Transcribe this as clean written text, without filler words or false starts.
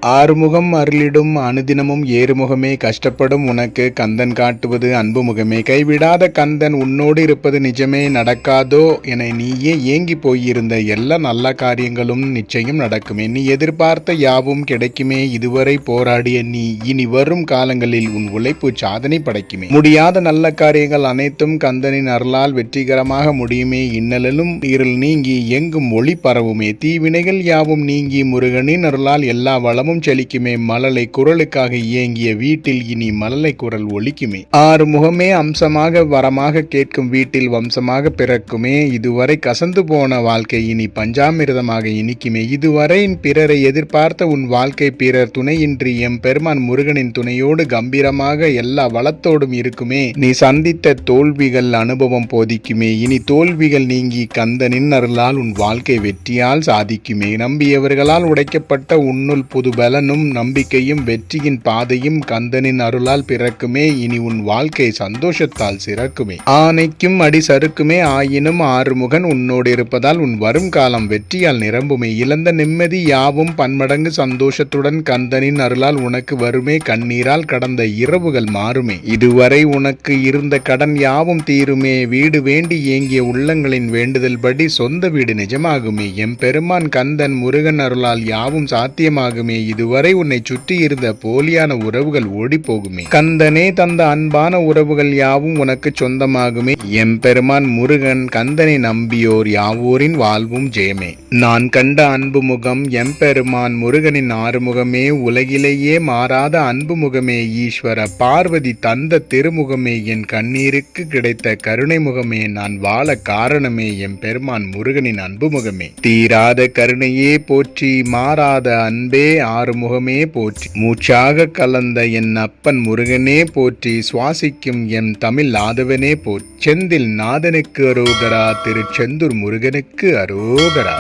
ஆறுமுகம் அருளிடும் அனுதினமும் ஏறுமுகமே, கஷ்டப்படும் உனக்கு கந்தன் காட்டுவது அன்பு முகமே. கைவிடாத கந்தன் உன்னோடு இருப்பது நிஜமே, நடக்காதோ என நீயே ஏங்கி போயிருந்த எல்லா நல்ல காரியங்களும் நிச்சயம் நடக்குமே. நீ எதிர்பார்த்த யாவும் கிடைக்குமே. இதுவரை போராடிய நீ இனி வரும் காலங்களில் உன் உழைப்பு சாதனை படைக்குமே. முடியாத நல்ல காரியங்கள் அனைத்தும் கந்தனின் அருளால் வெற்றிகரமாக முடியுமே. இன்னலும் இருள் நீங்கி எங்கும் ஒளி பரவுமே. தீவினைகள் யாவும் நீங்கி முருகனின் அருளால் எல்லா வளமும் செழிக்குமே. மழலை குரலுக்காக இயங்கிய வீட்டில் இனி மழலை குரல் ஒலிக்குமே. ஆறுமுகமே அம்சமாக வரமாக கேட்கும் வீட்டில் வம்சமாக பிறக்குமே. இதுவரை கசந்து போன வாழ்க்கை இனி பஞ்சாமிர்தமாக இனிக்குமே. இதுவரை பிறரை எதிர்பார்த்த உன் வாழ்க்கை பிறர் துணையின்றி எம்பெருமான் முருகனின் துணையோடு கம்பீரமாக எல்லா வளத்தோடும் இருக்குமே. நீ சந்தித்த தோல்விகள் அனுபவம் போதிக்குமே. இனி தோல்விகள் நீங்கி கந்தனின் அருளால் உன் வாழ்க்கை வெற்றியால் சாதிக்குமே. நம்பியவர்களால் உடைக்கப்பட்ட உன்னுள் புது பலனும் நம்பிக்கையும் வெற்றியின் பாதையும் கந்தனின் அருளால் பிறக்குமே. இனி உன் வாழ்க்கை சந்தோஷத்தால் சிறக்குமே. ஆனைக்கும் அடி சறுக்குமே. ஆயினும் ஆறுமுகன் உன்னோடு இருப்பதால் உன் வரும் காலம் வெற்றியால் நிரம்புமே. இழந்த நிம்மதி யாவும் பன்மடங்கு சந்தோஷத்துடன் கந்தனின் அருளால் உனக்கு வருமே. கண்ணீரால் கடந்த இரவுகள் மாறுமே. இதுவரை உனக்கு இருந்த கடன் யாவும் தீருமே. வீடு வேண்டி ஏங்கிய உள்ளங்களின் வேண்டுதல் படி சொந்த வீடு நிஜமாகுமே. எம்பெருமான் கந்தன் முருகன் அருளால் யாவும் சாத்தியமாகுமே. இதுவரை உன்னை சுற்றி இருந்த போலியான உறவுகள் ஓடி போகுமே. கந்தனே தந்த அன்பான உறவுகள் யாவும் உனக்கு சொந்தமாகுமே. எம்பெருமான் முருகன் கந்தனை நம்பியோர் யாவோரின் வாழ்வும் ஜெயமே. நான் கண்ட அன்பு முகம் எம்பெருமான் முருகனின் ஆறுமுகமே. உலகிலேயே மாறாத அன்பு முகமே. ஈஸ்வர பார்வதி தந்த திருமுகமே. என் கண்ணீருக்கு கிடைத்த கருணை முகமே. நான் வாழ காரணமே எம்பெருமான் முருகனின் அன்பு முகமே. தீராத கருணையே போற்றி, மாறாத அன்பே ஆறுமுகமே போற்றி, மூச்சாக கலந்த என் அப்பன் முருகனே போற்றி, சுவாசிக்கும் என் தமிழ் ஆதவனே போற்றி, செந்தில் நாதனுக்கு அரோகரா, திருச்செந்தூர் முருகனுக்கு அரோகரா.